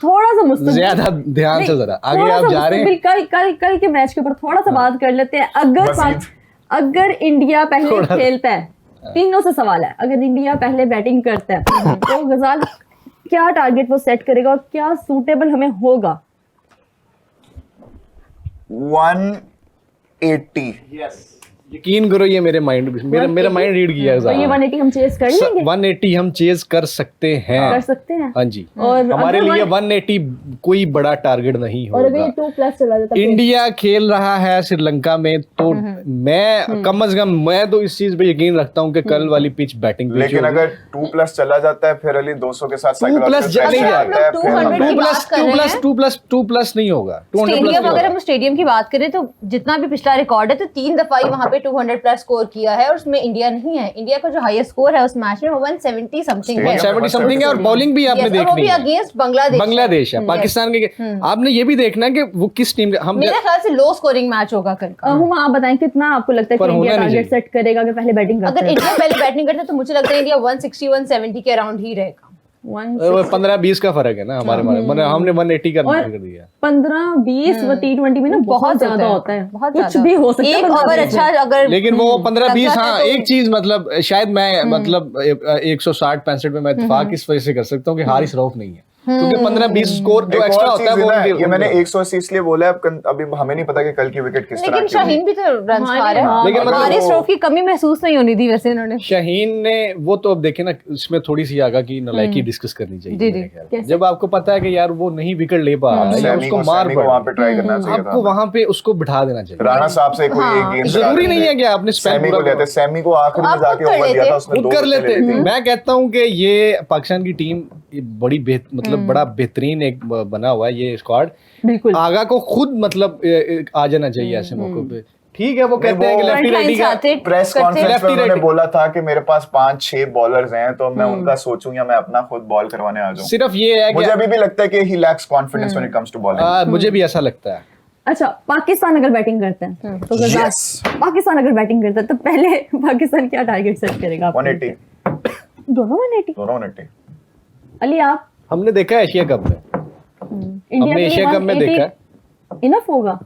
थोड़ा सा मुस्तकिल, ज्यादा ध्यान से जरा आगे आप जा रहे हैं। कल के मैच के ऊपर थोड़ा सा बात कर लेते हैं। अगर इंडिया पहले खेलता है, तीनों से सवाल है, अगर इंडिया पहले बैटिंग करता है तो गजाल क्या टारगेट वो सेट करेगा और क्या सूटेबल हमें होगा? 180। यस, यकीन करो ये मेरा माइंड रीड किया है। तो ये 180 हम चेज कर लेंगे। 180 हम चेज कर सकते हैं। हाँ जी। और हमारे लिए 180 कोई बड़ा टारगेट नहीं होगा। और अगर 2+ चला जाता, इंडिया खेल रहा है श्रीलंका में, तो मैं कम से कम मैं तो इस चीज पे यकीन रखता हूँ कि कल वाली पिच बैटिंग पिच। लेकिन अगर 2+ चला जाता है फिर अली 200 के साथ 2+ नहीं होगा। स्टेडियम, अगर हम स्टेडियम की बात करें तो जितना भी पिछला रिकॉर्ड है तो 3 दफा ही वहाँ पे 200+ स्कोर किया है और उसमें इंडिया नहीं है। इंडिया का जो हाईएस्ट स्कोर है उस मैच में वो 170 समथिंग है। 170 समथिंग है और बॉलिंग भी आपने देखनी है, वो भी अगेंस्ट बांग्लादेश है। पाकिस्तान के आपने ये भी देखना है कि वो किस टीम। हम मेरे ख्याल से लो स्कोरिंग मैच होगा कल का। आप बताएं कितना आपको लगता है कि इंडिया टारगेट सेट करेगा अगर पहले बैटिंग करता है? अगर इंडिया पहले बैटिंग करता है तो मुझे लगता है इंडिया 160-170 के अराउंड ही रहेगा। 15-20 का फर्क है ना हमारे हमने 180 कर दिया। 15-20 T20 में ना बहुत ज्यादा होता है, कुछ भी हो सकता है। एक ओवर अच्छा अगर, लेकिन वो 15-20, हाँ एक चीज मतलब शायद मैं मतलब 160-65 में मैं इत्तेफाक इस वजह से कर सकता हूँ कि हारिस रऊफ नहीं है, क्योंकि 15-20 स्कोर जो एक्स्ट्रा होता है वो ये मैंने 180 इसलिए बोला है। अभी हमें नहीं पता कि कल की विकेट किस तरह की। लेकिन शाहीन भी तो रन खा रहा है, लेकिन हारिस रऊफ की कमी महसूस नहीं होनी थी वैसे इन्होंने। शाहीन ने वो तो अब देखे ना, इसमें थोड़ी सी आगा की नलायकी डिस्कस करनी चाहिए। जब आपको पता है कि यार वो नहीं विकेट ले पा रहा है, उसको मार वहां पे ट्राई करना चाहिए, आपको वहां पे उसको बिठा देना चाहिए। राणा साहब से कोई एक गेम जरूरी नहीं है कि आपने सैमी को लेते, सैमी को आखिर में जाके ओवर दिया था, उसने 2 कर लेते। मैं कहता हूं कि ये पाकिस्तान की टीम बड़ी मतलब बड़ा बेहतरीन एक बना हुआ है ये स्क्वाड। बिल्कुल आगा को खुद मतलब आ जाना चाहिए ऐसे मौकों पे। ठीक है, वो कहते हैं कि लेफ्टी राइटी का प्रेस कॉन्फ्रेंस में उन्होंने बोला था कि मेरे पास 5-6 बॉलर्स हैं तो मैं उनका सोचूं या मैं अपना खुद बॉल करवाने आ जाऊं। सिर्फ ये है, मुझे अभी भी लगता है कि he lacks confidence when it comes to bowling. मुझे भी ऐसा लगता है। अच्छा, पाकिस्तान अगर बैटिंग करते हैं तो पाकिस्तान अगर बैटिंग करता है तो पहले पाकिस्तान क्या टारगेट सेट करेगा? 180। दोनों 180। अली आप? हमने देखा है एशिया कप में, हमने एशिया कप में देखा है। इनफ होगा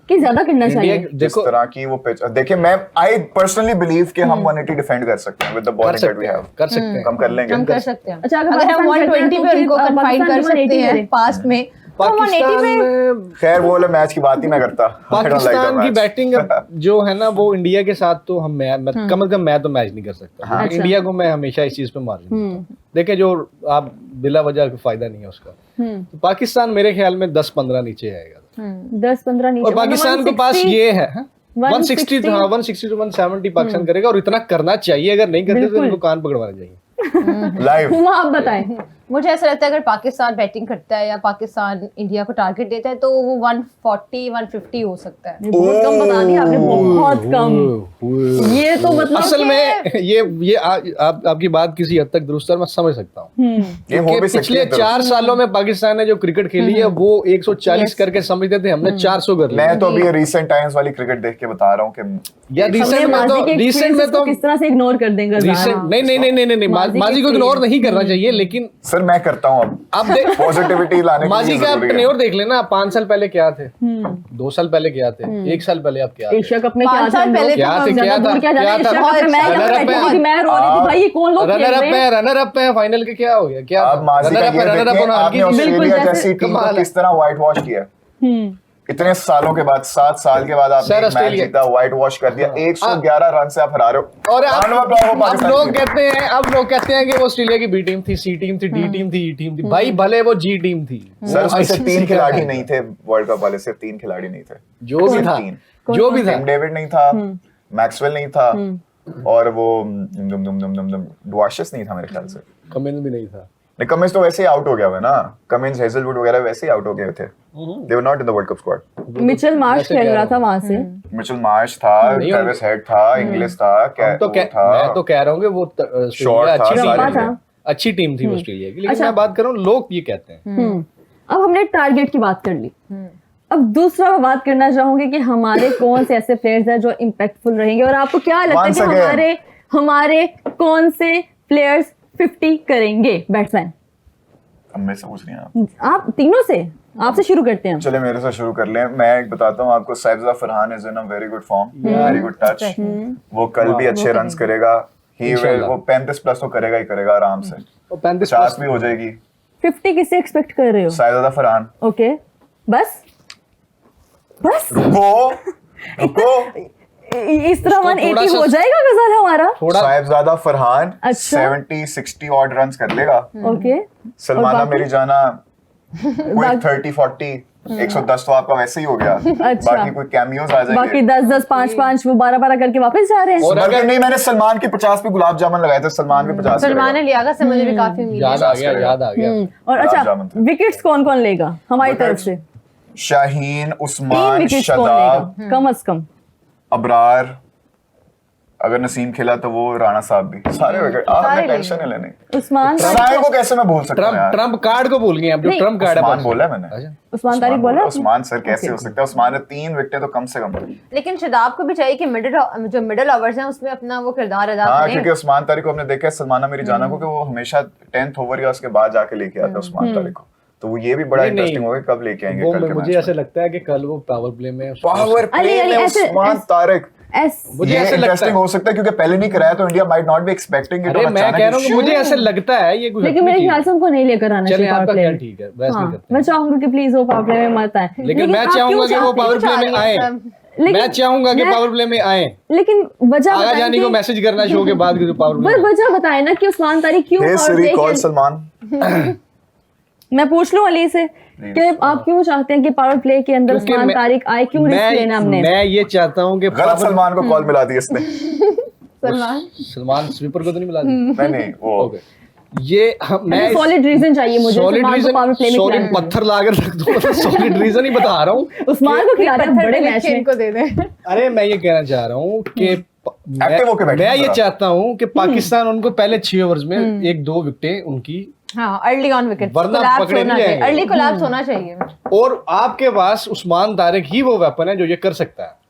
कि ज्यादा करना चाहिए? जिस तरह की वो पिच देखिए, मैं आई पर्सनली बिलीव कि हम 180 डिफेंड कर सकते हैं with the bowling that we have. कर सकते हैं, हम कर लेंगे, हम कर सकते हैं। अच्छा, अगर हम 120 पे उनको कंफाइन कर सकते हैं पास्ट में, पाकिस्तान में खैर वो वाला मैच की बात ही मैं करता। पाकिस्तान की बैटिंग जो है ना वो इंडिया के साथ तो हम कम से कम मैं तो मैच नहीं कर सकता। इंडिया को मैं हमेशा इस चीज पे मार देखे, जो आप बिला वजह का फायदा नहीं है उसका। तो पाकिस्तान मेरे ख्याल में 10-15 नीचे आएगा, 10-15 नीचे। और पाकिस्तान के पास ये है 160 to 170 पाकिस्तान करेगा, और इतना करना चाहिए। अगर नहीं करते तो इनको कान पकड़वाना चाहिए। लाइव आप बताएं। मुझे ऐसा लगता है अगर पाकिस्तान बैटिंग करता है या पाकिस्तान इंडिया को टारगेट देता है तो वो 140-150 हो सकता है। बहुत कम बता दिया आपने, बहुत कम। ये तो मतलब असल में ये आपकी बात किसी हद तक दुरुस्त है, मैं समझ सकता हूँ। पिछले 4 सालों में पाकिस्तान ने जो क्रिकेट खेली है वो 140 करके समझते थे, हमने 400 कर लिया। मैं तो अभी रिसेंट टाइम्स वाली क्रिकेट देख के बता रहा हूँ कि या रिसेंट में तो किस तरह से इग्नोर कर देंगे। नहीं, माजी को इग्नोर नहीं करना चाहिए, लेकिन सर मैं करता हूँ अब पॉजिटिविटी लाने माजी का टेन्योर देख लेना। 5 साल पहले क्या थे, 2 साल पहले क्या थे, 1 साल पहले आप क्या थे, एशिया कप में 5 साल पहले रनर अप है, फाइनल के क्या हो गया, क्या ऑस्ट्रेलिया जैसी टीम को किस तरह व्हाइट वॉश किया इतने सालों के बाद, 7 साल के बाद आपने मैच जीता, व्हाइट वॉश कर दिया। 111 रन से आप हरा रहे हो। और अब लोग कहते हैं कि वो ऑस्ट्रेलिया की बी टीम थी, सी टीम थी, डी टीम थी, ई टीम थी। भाई भले वो जी टीम थी, सर उसमें से 3 खिलाड़ी नहीं थे वर्ल्ड कप वाले, सिर्फ 3 खिलाड़ी नहीं थे। जो भी था टिम डेविड नहीं था, मैक्सवेल नहीं था, और वो डुआशेस नहीं था मेरे ख्याल से। कमिंस भी नहीं था। कमिंस तो वैसे ही आउट हो गया है ना, कमिंस हेजलवुड वगैरह वैसे ही आउट हो गए थे। They were not in the World Cup squad. Mitchell Marsh खेल रहा था वहां से। मिचेल मार्श था, ट्रेविस हेड था, इंग्लिश था, मैं तो कह रहा हूँ कि वो अच्छी टीम थी ऑस्ट्रेलिया की, लेकिन मैं बात कर रहा हूँ लोग ये कहते हैं। अब हमने टारगेट की बात कर ली, अब दूसरा मैं बात करना चाहूंगी कि हमारे कौन से ऐसे प्लेयर्स हैं जो इम्पैक्टफुल रहेंगे, और आपको क्या लगता है कि हमारे कौन से प्लेयर्स 50 करेंगे बैट्समैन? अब मेरे से पूछ रही हैं आप तीनों से, आपसे शुरू करते हैं। चले मेरे से शुरू कर लें। मैं एक बताता हूँ आपको, Sahibzada Farhan is in a very good form, very good touch. वो कल भी अच्छे रन्स करेगा, ही विल, वो 35 प्लस तो करेगा ही करेगा आराम से, 50 भी हो जाएगी। 50 किससे एक्सपेक्ट कर रहे हो? साहिबजादा फरहान। ओके, बस बस रुको इस तरह 180 हो जाएगा गजल हमारा। साहिबजादा फरहान अच्छा। 70-60 ऑड रन्स कर लेगा। ओके, सलमाना मेरी जाना कोई 30-40 110 तो आपका वैसे ही हो गया। अच्छा। बाकी कोई कैमियोज आ जाएंगे, बाकी 10-10 5-5 वो 12-12 करके वापस जा रहे हैं। और अगर नहीं, मैंने सलमान के 50 पे गुलाब जामुन लगाए थे, सलमान के 50 सलमान लियाकत से मुझे भी काफी उम्मीद है। याद आ गया, याद आ गया। और अच्छा, गुलाब जामुन थे। विकेट्स कौन कौन लेगा हमारी तरफ से? शाहीन, 3 उस्मान, विकेट्स कौन शदाब, लेगा कम से कम? अबरार, अगर नसीम खेला तो वो राणा साहब भी, सारे विकेट। आपने टेंशन नहीं लेनी। उस्मान साहिल को कैसे मैं भूल सकता हूँ यार? ट्रम्प कार्ड को भूल गए अब, जो नहीं, ट्रम्प कार्ड है। उस्मान बोला है मैंने। अच्छा। उस्मान तारिक बोला? उस्मान सर कैसे हो सकता है? उस्मान ने 3 विकेटें तो कम से कम। लेकिन शदाब को भी चाहिए कि मिडिल ओवर्स हैं उसमें अपना वो किरदार अदा हाँ, करें। क्योंकि उस्मान तारिक को हमने देखा है, सलमाना मेरी जाना को, कि वो हमेशा 10th ओवर या उसके बाद जाके लेके आता है उस्मान तारिक को। तो वो ये भी बड़ा नहीं, इंटरेस्टिंग होगा कब लेके आएंगे वो कल के मुझे मैच ऐसे लगता है कि कल वो पावर प्ले में पावर प्ले अली, में ऐसे- उस्मान तारिक, मुझे ये ऐसे लगता इंटरेस्टिंग है। हो सकता है क्योंकि पहले नहीं कराया तो India might not be expecting it. अरे मैं कह रहा हूँ कि मुझे ऐसे लगता है ये कुछ लेकिन मेरे ख्याल से उनको नहीं लेकर आना चले चाहिए पावर आपका प्ले क्या में। ठीक है, बहस नहीं हाँ, करते। मैं चाहूंगी कि प्लीज वो पावर प्ले में मत आए। लेकिन मैं आप क्यों चाहूंगा कि वो चाहते हैं? पावर प्ले में आए। मैं चाहूंगा कि पावर प्ले में आए। लेकिन वजह आगा बताएं जानी को कि- मैसेज करना शो के बाद कि पावर प्ले में। वजह बताए ना कि उस्मान तारिक क्यों हे पावर सिरी प्ले कॉल के- सलमान। मैं पूछ लूं अली से कि आप क्यों चाहते हैं कि पावर प्ले के अंदर क्योंकि उस्मान तारिक आए? क्यों रिस्क लेना हमने? मैं ये चाहता हूँ कि गलत सलमान को कॉल मिला दी इसने। सलमान स्वीपर को तो नहीं मिला दी। नहीं वो ओके, ये मैं सॉलिड रीजन चाहिए मुझे सॉलिड उस्मान को पावर प्ले रीजन, में सॉलिड खिलाने पत्थर लाकर रख दो। सॉलिड रीजन ही बता रहा हूँ। के। उस्मान को खिलाते हैं बड़े मैच में। इनको दे दें। अरे मैं ये कहना चाह रहा हूँ कि Active होके बैठे मैं ये जरा। चाहता हूँ कि पाकिस्तान उनको पहले 6 ओवर्स में 1-2 विकेटें उनकी, हाँ, अर्ली ऑन विकेट, वरना पकड़े नहीं जाएंगे। अर्ली कोलैप्स होना चाहिए। और आपके पास उस्मान तारिक ही वो वेपन है जो ये कर सकता है,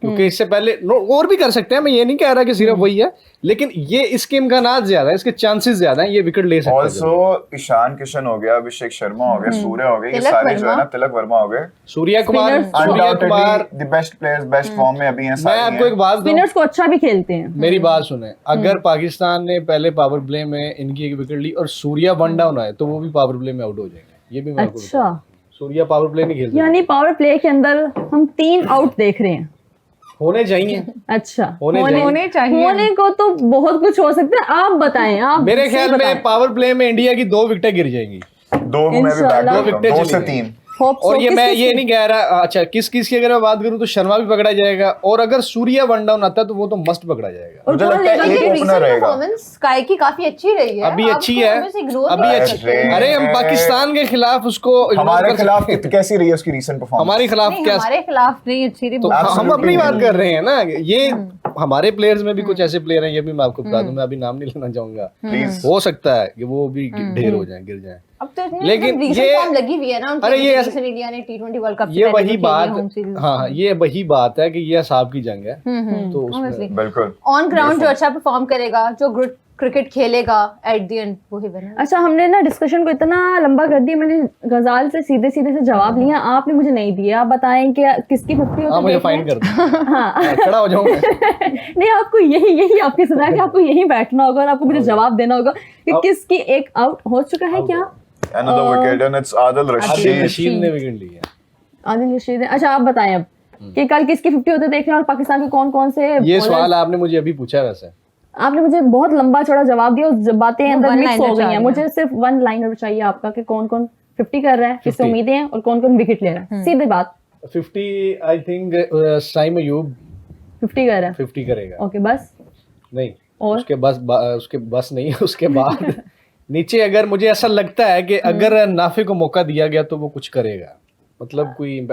क्योंकि इससे पहले और भी कर सकते हैं। मैं ये नहीं कह रहा कि सिर्फ वही है, लेकिन ये इसके इम्कानात ज्यादा है, इसके चांसेस ज्यादा हैं, ये विकेट ले सकता है। ऑल्सो ईशान किशन हो गया, अभिषेक शर्मा हो गया, सूर्य हो गया, ये तिलक सारे जो है वर्मा। ना, तिलक वर्मा हो गए, Surya Kumar, Spinners- Surya Kumar. Undoubtedly the best players, best form में अभी हैं मैं सारे आपको एक हैं। बात दूं, स्पिनर्स को अच्छा भी खेलते हैं। मेरी बात सुने, अगर पाकिस्तान ने पहले पावर प्ले में इनकी एक विकेट ली और सूर्या वन डाउन आए तो वो भी पावर प्ले में आउट हो जाएंगे। ये भी मैं आपको बता रहा हूं। अच्छा, सूर्या पावर प्ले नहीं खेलते, यानी पावर प्ले के अंदर हम 3 आउट देख रहे हैं। होने चाहिए। अच्छा, होने चाहिए। होने को तो बहुत कुछ हो सकता है। आप बताएं, आप मेरे सही ख्याल बताएं। में पावर प्ले में इंडिया की 2 विकेटें गिर जाएंगी। 2 में भी बैक इंशाल्लाह। करता हूं, 2 से 3। Hope और so। ये किस मैं किस ये की? नहीं कह रहा, अच्छा किस की अगर मैं बात करूं तो शर्मा भी पकड़ा जाएगा, और अगर सूर्या वन डाउन आता है तो वो तो मस्ट पकड़ा जाएगा। और मुझे कौन लगता है लेगा? एक लेकिन ओपनर recent रहेगा। performance स्काई की काफी अच्छी रही है। अभी आप अच्छी उसको है, हमें से ignore अभी नहीं कर अच्छी। सकते। अरे हम पाकिस्तान के खिलाफ उसको ignore हमारे कर खिलाफ सकते हैं। कैसी रही है उसकी रीसेंट परफॉर्मेंस? हमारे खिलाफ नहीं, क्या, हमारे खिलाफ नहीं अच्छी थी। तो हम Absolutely अपनी बात नहीं। कर रहे हैं ना। ये हमारे प्लेयर्स में भी कुछ ऐसे प्लेयर हैं, ये भी मैं आपको बता दूं, मैं अभी नाम नहीं लेना चाहूंगा। प्लीज। हो सकता है कि वो भी ढेर हो जाए, गिर जाए। अब तो इतनी लेकिन recent ये- form लगी हुई है ना उनकी। अरे ये recent इंडिया ने T20 वर्ल्ड कप से ये पहले वही जो खेली बात, है, home series। हाँ ये वही बात है कि ये हिसाब की जंग है। तो उसमें Obviously। बिल्कुल ऑन ग्राउंड जो अच्छा परफॉर्म करेगा, जो क्रिकेट खेलेगा, एट द एंड वही विनर। अच्छा, हमने ना डिस्कशन को इतना लंबा कर दिया। मैंने गजाल से सीधे सीधे से जवाब लिया, आपने मुझे नहीं दिया। आप बताएं कि किसकी 50 हाँ होती मुझे है? फाइन कर दो। हाँ, खड़ा हो जाऊंगा। नहीं, आपको यही आपकी सजा है कि आपको यहीं बैठना होगा और आपको मुझे जवाब देना होगा कि अब- किसकी एक आउट हो चुका है। क्या another wicket and it's Adil Adil Rashid। Rashid ने विकेट ली है। आदिल रशीद है। अच्छा, आप बताएं अब कि कल किसकी 50 होते देख रहे हैं और पाकिस्तान के कौन कौन से ये bowlers- सवाल आपने मुझे अभी पूछा है वैसे। आपने मुझे बहुत लंबा चौड़ा जवाब दिया और बातें अंदर one मिक्स liner हो गई हैं। चाहिए। मुझे सिर्फ 1 लाइनर चाहिए आपका कि कौन कौन 50 कर रहा है, किससे 50 उम्मीदें हैं और कौन कौन विकेट ले रहा है। सीधी बात, 50 आई थिंक साइम अयूब 50 कर रहा है। 50 करेगा। ओके, बस नहीं, और? उसके बस नहीं है। उसके बाद नीचे अगर मुझे ऐसा लगता है कि अगर नाफे को मौका दिया गया तो वो कुछ करेगा, मतलब कोई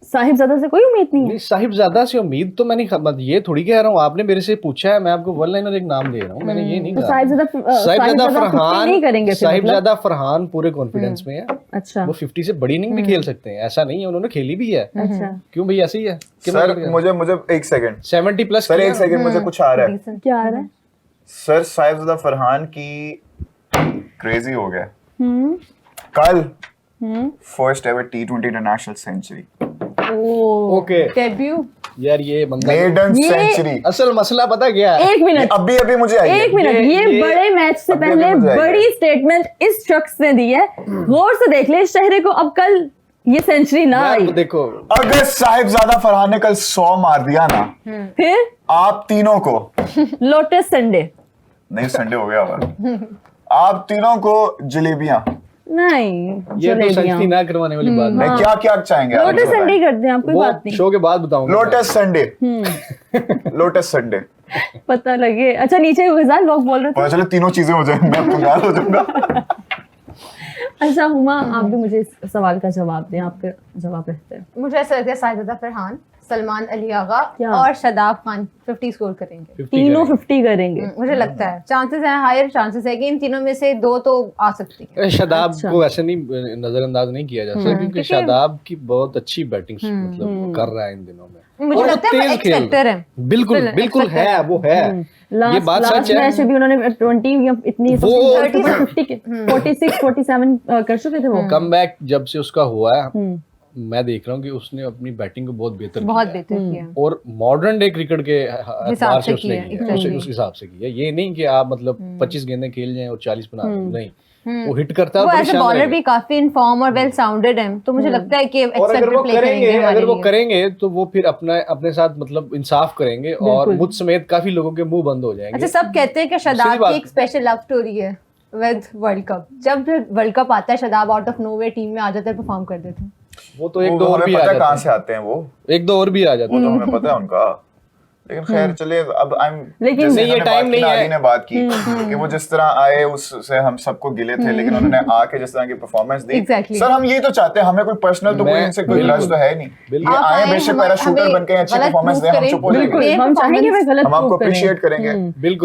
साहिबजादा से कोई उम्मीद नहीं है। नहीं, साहिबजादा से उम्मीद तो मैं नहीं, ये थोड़ी कह रहा हूँ। आपने मेरे से पूछा है, मैं आपको वन लाइनर एक नाम दे रहा हूँ, मैंने ये नहीं तो कहा। साहिबजादा साहिबजादा 50 फरहान, नहीं करेंगे फिर मतलब? साहिबजादा फरहान पूरे कॉन्फिडेंस में है। अच्छा वो 50 से बड़ी इनिंग भी खेल सकते हैं, ऐसा नहीं है। उन्होंने खेली भी है। अच्छा, क्यों भाई, ऐसे ही है कि सर मुझे एक सेकंड 70 प्लस सर, एक सेकंड मुझे कुछ आ रहा है क्या आ रहा है? सर। साहिबजादा फरहान की क्रेजी हो गया। कल first ever T20 international century, okay debut. यार ये बंदा मेडन सेंचुरी। असल मसला पता क्या है? एक मिनट, अभी अभी मुझे आई है। एक मिनट, ये बड़े मैच से अभी पहले मुझे आई है। बड़ी स्टेटमेंट इस शख्स ने दी है, गौर से देख ले इस चेहरे को। अब कल ये सेंचुरी ना यार आई, वो देखो अगर साहिबजादा फरहान ने कल 100 मार दिया ना, फिर आप तीनों को, लोटस संडे नहीं संडे हो गया अब, आप तीनों को जलेबियां, नहीं, ये तो जलेबियां। सख्ती ना करवाने वाली बात मैं है। क्या क्या चाहेंगे आप लोटस बताएं। संडे करते हैं, आप कोई वो बात नहीं, शो के बाद बताऊंगा। लोटस संडे, लोटस संडे, पता लगे। अच्छा नीचे गजाल लोग बोल रहे पता थे। चले तीनों चीजें हो जाए, मैं कंगाल हो जाऊंगा। अच्छा हुमा, आप भी मुझे इस सवाल का जवाब दें, आपके जवाब रहते हैं। मुझे ऐसा लगता है साहिबजादा फरहान, सलमान अली आगा क्या? और शादाब खान 50 स्कोर करेंगे। 50 तीनों करेंगे। 50 करेंगे। मुझे लगता है चांसेस हैं, हायर चांसेस है कि इन तीनों में से 2 तो आ सकती है। अरे शादाब अच्छा। को ऐसे नहीं नजरअंदाज नहीं किया जा सकता, क्योंकि शादाब की बहुत अच्छी बैटिंग मतलब कर रहा है इन दिनों में। मुझे और वो लगता है वो तेज X खेल factor रहा है। बिल्कुल बिल्कुल, बिल्कुल X है, factor वो है। ये बात लास्ट सच मैच है। भी उन्होंने 20 या इतनी वो 50 46 47 कर चुके थे वो। कमबैक जब से उसका हुआ है, मैं देख रहा हूँ कि उसने अपनी बैटिंग को बहुत बेहतर बहुत किया है। बेहतर किया। और मॉडर्न डे क्रिकेट के एतबार से से उसने किया, किया है, उस हिसाब से किया। ये नहीं कि आप मतलब 25 गेंदें खेल जाएं और 40 बना दें, नहीं, वो हिट करता है वो बड़ी एज अ शानदार बॉलर है। भी काफी इनफॉर्म और वेल साउंडेड है, तो मुझे लगता है कि और X अगर factor वो play करेंगे, हमारे अगर वो लिए। करेंगे तो वो फिर अपने साथ मतलब इंसाफ करेंगे और मुझ समेत काफी लोगों के मुंह बंद हो जाएंगे। अच्छा, सब कहते हैं कि सीधी शादाब बात की एक स्पेशल लव स्टोरी है विद वर्ल्ड कप। जब वर्ल्ड कप आता है, Shadab out of nowhere team में आ जाता है, परफॉर्म कर देते हैं। वो तो एक वो दो और हमें भी आ पता है कहाँ जाते से आते हैं वो हैं, एक दो और भी आ जाते वो हैं। तो हमें पता है उनका। लेकिन खैर चले, अब आई एम, लेकिन जैसे नहीं, ये इन्होंने time बात की नहीं ना, है। आदि ने बात की कि वो जिस तरह आए उससे हम सबको गिले थे, लेकिन उन्होंने आके जिस तरह की परफॉर्मेंस दी। Exactly. सर हम यही तो चाहते हैं, हमें कोई पर्सनल तो कोई मैं- इनसे कोई बिल्कुल। ग्रज तो है नहीं। बिल्कुल। ये आप आए आए, बेशक हम- पैराशूटर हमें बनके अच्छी गलत परफॉर्मेंस prove दें, हम करें। चुप हो जाएंगे। बिल्कुल, हम चाहेंगे वे गलत हम आपको prove करें। अप्रिशिएट करेंगे। बिल्कुल।